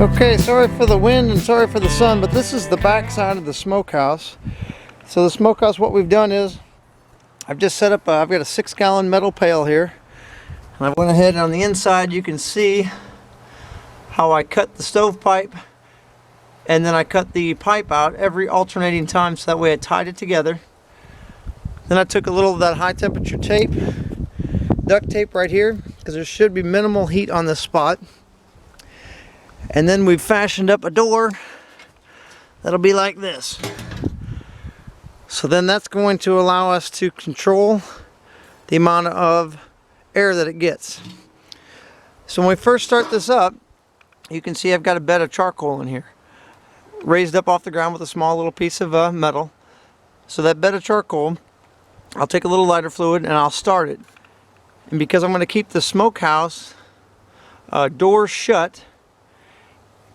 Okay, sorry for the wind and sorry for the sun, but this is the back side of the smokehouse. So the smokehouse, what we've done is, I've just set up, I've got a 6-gallon metal pail here. And I went ahead, and on the inside you can see how I cut the stovepipe, and then I cut the pipe out every alternating time, so that way I tied it together. Then I took a little of that high temperature tape, duct tape right here, because there should be minimal heat on this spot. And then we've fashioned up a door that'll be like this. So then that's going to allow us to control the amount of air that it gets. So when we first start this up, you can see I've got a bed of charcoal in here, raised up off the ground with a small little piece of metal. So that bed of charcoal, I'll take a little lighter fluid and I'll start it. And because I'm going to keep the smokehouse door shut,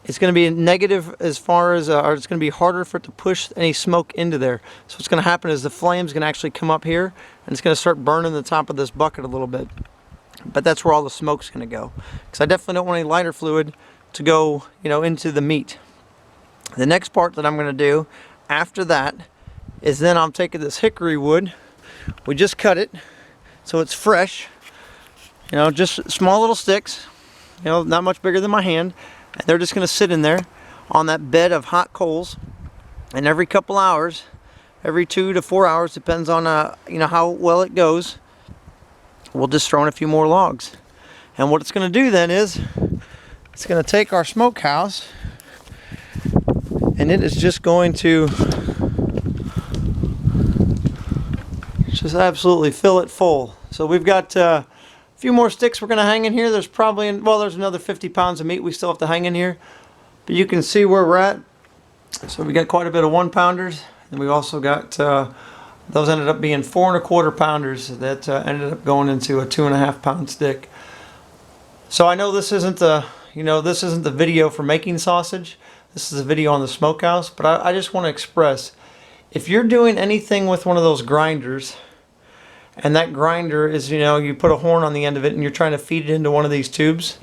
it's going to be negative as far as, or it's going to be harder for it to push any smoke into there. So what's going to happen is the flame's going to actually come up here, and it's going to start burning the top of this bucket a little bit. But that's where all the smoke's going to go. Because I definitely don't want any lighter fluid to go, into the meat. The next part that I'm going to do after that is then I'm taking this hickory wood. We just cut it so it's fresh. Just small little sticks. Not much bigger than my hand. And they're just going to sit in there on that bed of hot coals, and every couple hours, every 2 to 4 hours, depends on how well it goes, we'll just throw in a few more logs. And what it's going to do then is it's going to take our smokehouse, and it is just going to just absolutely fill it full. So we've got a few more sticks we're going to hang in here. There's probably, there's another 50 pounds of meat we still have to hang in here. But you can see where we're at. So we got quite a bit of 1-pounders. And we also got, those ended up being 4 1/4 pounders that ended up going into a 2.5 pound stick. So I know this isn't the, this isn't the video for making sausage. This is a video on the smokehouse. But I just want to express, if you're doing anything with one of those grinders, and that grinder is, you put a horn on the end of it and you're trying to feed it into one of these tubes.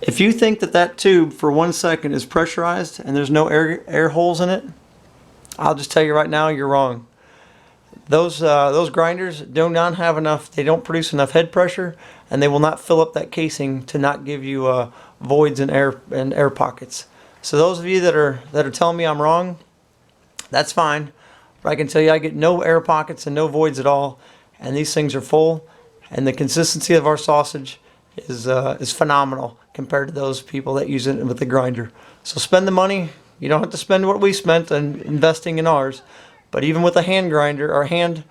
If you think that tube for 1 second is pressurized and there's no air holes in it, I'll just tell you right now, you're wrong. Those grinders do not have enough, they don't produce enough head pressure, and they will not fill up that casing to not give you voids and air pockets. So those of you that are telling me I'm wrong, that's fine. But I can tell you I get no air pockets and no voids at all. And these things are full, and the consistency of our sausage is phenomenal compared to those people that use it with the grinder. So spend the money. You don't have to spend what we spent on investing in ours, but even with a hand grinder or hand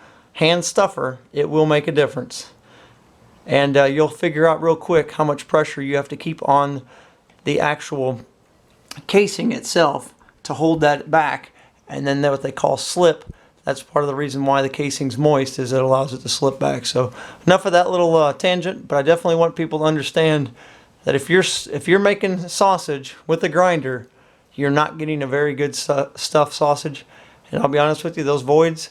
stuffer, it will make a difference. And you'll figure out real quick how much pressure you have to keep on the actual casing itself to hold that back, and then what they call slip. That's part of the reason why the casing's moist, is it allows it to slip back. So enough of that little tangent, but I definitely want people to understand that if you're making sausage with a grinder, you're not getting a very good stuffed sausage. And I'll be honest with you, those voids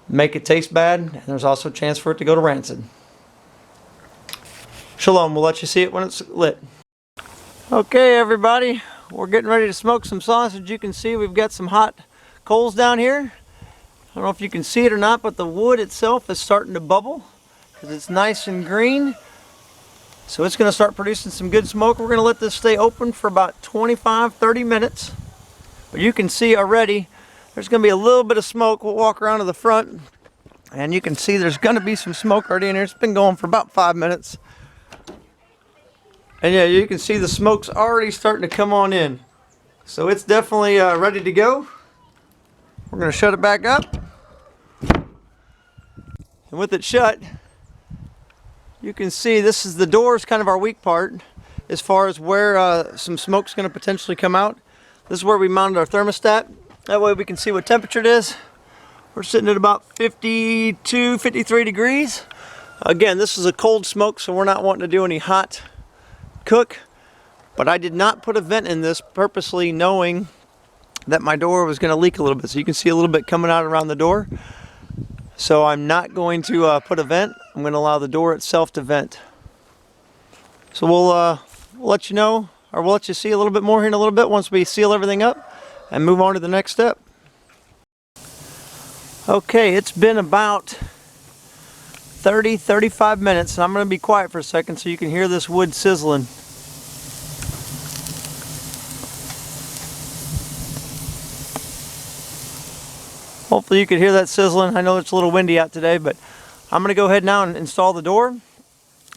make it taste bad, and there's also a chance for it to go to rancid. Shalom, we'll let you see it when it's lit. Okay everybody, we're getting ready to smoke some sausage. You can see we've got some hot coals down here. I don't know if you can see it or not, but the wood itself is starting to bubble because it's nice and green. So it's going to start producing some good smoke. We're going to let this stay open for about 25-30 minutes. But you can see already there's going to be a little bit of smoke. We'll walk around to the front, and you can see there's going to be some smoke already in here. It's been going for about 5 minutes. And yeah, you can see the smoke's already starting to come on in. So it's definitely ready to go. We're going to shut it back up. And with it shut, you can see this is the door is kind of our weak part as far as where some smoke's going to potentially come out. This is where we mounted our thermostat. That way we can see what temperature it is. We're sitting at about 52, 53 degrees. Again, this is a cold smoke, so we're not wanting to do any hot cook. But I did not put a vent in this purposely, knowing that my door was going to leak a little bit. So you can see a little bit coming out around the door. So I'm not going to put a vent. I'm going to allow the door itself to vent. So we'll let you know or we'll let you see a little bit more here in a little bit once we seal everything up and move on to the next step. Okay, it's been about 30-35 minutes, and I'm going to be quiet for a second so you can hear this wood sizzling. Hopefully you can hear that sizzling. I know it's a little windy out today, but I'm going to go ahead now and install the door,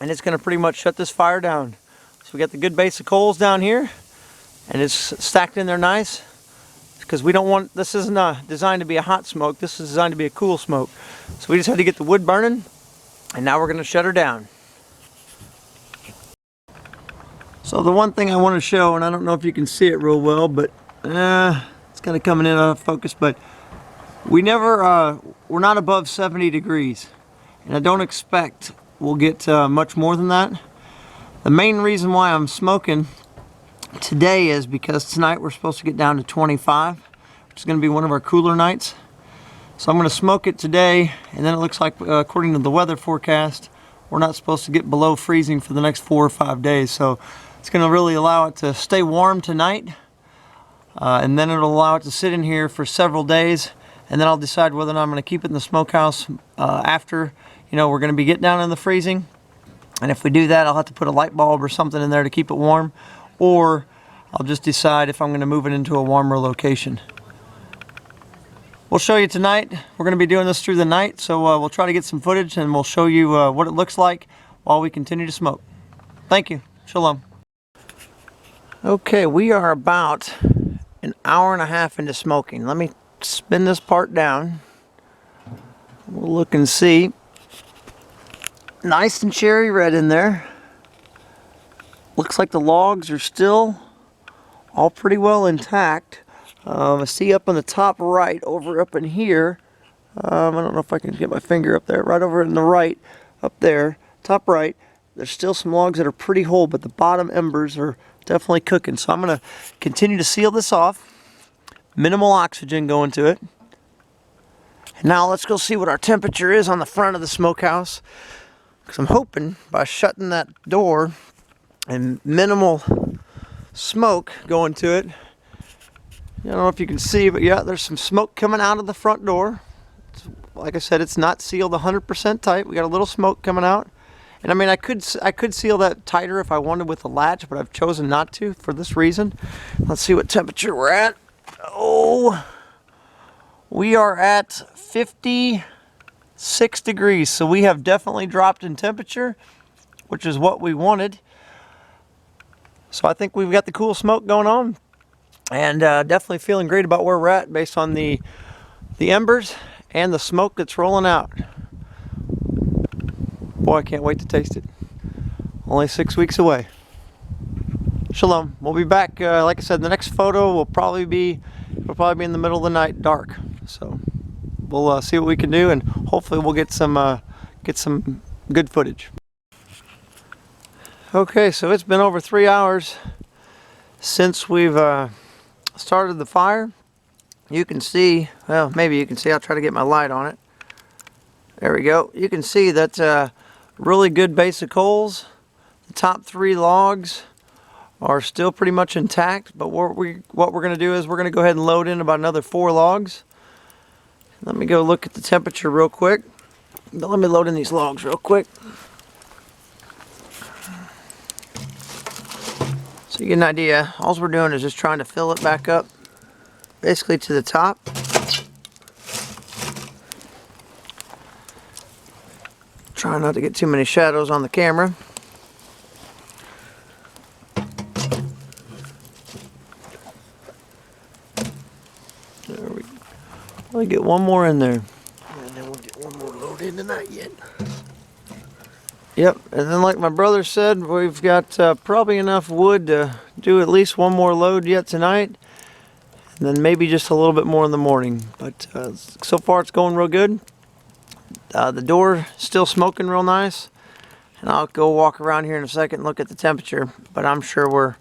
and it's going to pretty much shut this fire down. So we got the good base of coals down here, and it's stacked in there nice, because we don't want, this isn't designed to be a hot smoke, this is designed to be a cool smoke. So we just had to get the wood burning, and now we're going to shut her down. So the one thing I want to show, and I don't know if you can see it real well, but it's kind of coming in out of focus, but we're not above 70 degrees, and I don't expect we'll get much more than that. The main reason why I'm smoking today is because tonight we're supposed to get down to 25, which is going to be one of our cooler nights. So I'm going to smoke it today, and then it looks like, according to the weather forecast, we're not supposed to get below freezing for the next 4 or 5 days. So it's going to really allow it to stay warm tonight, and then it'll allow it to sit in here for several days. And then I'll decide whether or not I'm going to keep it in the smokehouse after, we're going to be getting down in the freezing. And if we do that, I'll have to put a light bulb or something in there to keep it warm. Or I'll just decide if I'm going to move it into a warmer location. We'll show you tonight. We're going to be doing this through the night, so we'll try to get some footage, and we'll show you what it looks like while we continue to smoke. Thank you. Shalom. Okay, we are about an hour and a half into smoking. Let me spin this part down. We'll look and see. Nice and cherry red in there. Looks like the logs are still all pretty well intact. I see up on the top right, over up in here, I don't know if I can get my finger up there, right over in the right, up there, top right, there's still some logs that are pretty whole, but the bottom embers are definitely cooking. So I'm going to continue to seal this off. Minimal oxygen going to it. And now let's go see what our temperature is on the front of the smokehouse, because I'm hoping by shutting that door and minimal smoke going to it, I don't know if you can see, but yeah, there's some smoke coming out of the front door. Like I said, it's not sealed 100% tight. We got a little smoke coming out. And I mean, I could seal that tighter if I wanted with the latch, but I've chosen not to for this reason. Let's see what temperature we're at. Oh, we are at 56 degrees. So we have definitely dropped in temperature, which is what we wanted. So I think we've got the cool smoke going on. And definitely feeling great about where we're at based on the embers and the smoke that's rolling out. Boy, I can't wait to taste it. Only 6 weeks away. Shalom. We'll be back, like I said, the next photo will probably be in the middle of the night, dark. So we'll see what we can do, and hopefully we'll get some good footage. Okay, so it's been over 3 hours since we've started the fire. You can see, well, maybe you can see, I'll try to get my light on it. There we go. You can see that's a really good base of coals. The top 3 logs are still pretty much intact, but what we're going to do is we're going to go ahead and load in about another 4 logs. Let me go look at the temperature real quick. But let me load in these logs real quick. So you get an idea, all we're doing is just trying to fill it back up, basically to the top. Trying not to get too many shadows on the camera. There we go. We'll get one more in there. And then we'll get one more load in tonight yet. Yep, and then like my brother said, we've got probably enough wood to do at least one more load yet tonight, and then maybe just a little bit more in the morning. But so far it's going real good. The door still smoking real nice, and I'll go walk around here in a second and look at the temperature, but I'm sure we're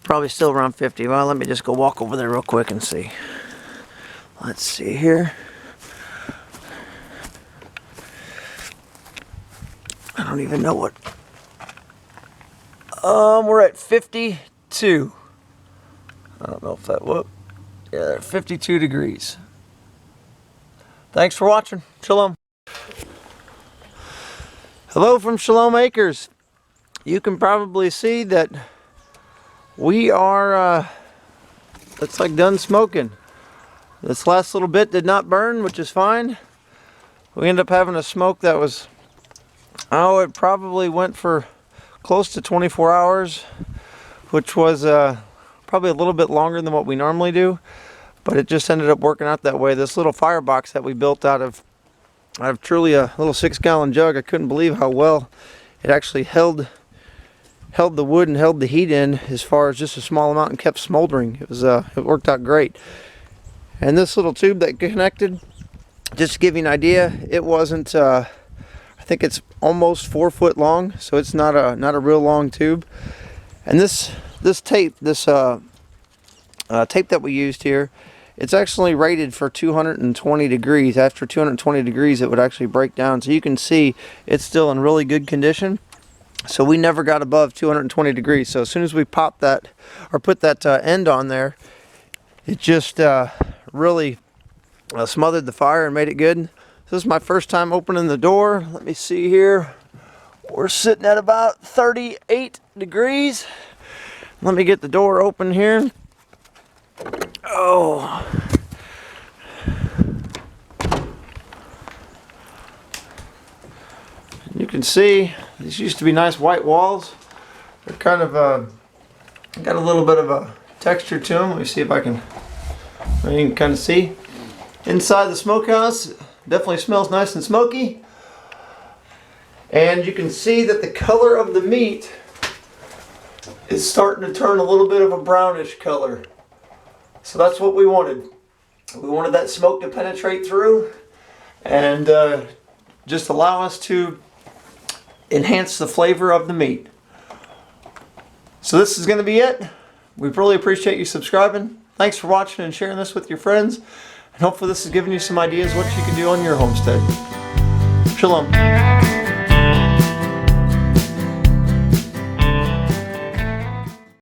probably still around 50. Well, let me just go walk over there real quick and see. Let's see here. I don't even know what. We're at 52 52. I don't know if that, whoop. Yeah, 52 degrees. Thanks for watching. Shalom. Hello from Shalom Acres. You can probably see that we are, it's like done smoking. This last little bit did not burn, which is fine. We ended up having a smoke that was, oh, it probably went for close to 24 hours, which was probably a little bit longer than what we normally do, but it just ended up working out that way. This little firebox that we built out of truly a little 6-gallon jug, I couldn't believe how well it actually held the wood and held the heat in as far as just a small amount and kept smoldering. It worked out great. And this little tube that connected, just to give you an idea, it wasn't I think it's almost 4 foot long, so it's not a real long tube. And this tape, tape that we used here, it's actually rated for 220 degrees. After 220 degrees, it would actually break down. So you can see it's still in really good condition. So we never got above 220 degrees. So as soon as we popped that, or put that end on there, it just really smothered the fire and made it good. This is my first time opening the door. Let me see here. We're sitting at about 38 degrees. Let me get the door open here. Oh. You can see these used to be nice white walls. They're kind of got a little bit of a texture to them. Let me see if you can kind of see. Inside the smokehouse, definitely smells nice and smoky. And you can see that the color of the meat is starting to turn a little bit of a brownish color. So that's what we wanted. We wanted that smoke to penetrate through and just allow us to enhance the flavor of the meat. So this is going to be it. We really appreciate you subscribing. Thanks for watching and sharing this with your friends. And hopefully this has given you some ideas what you can do on your homestead. Shalom.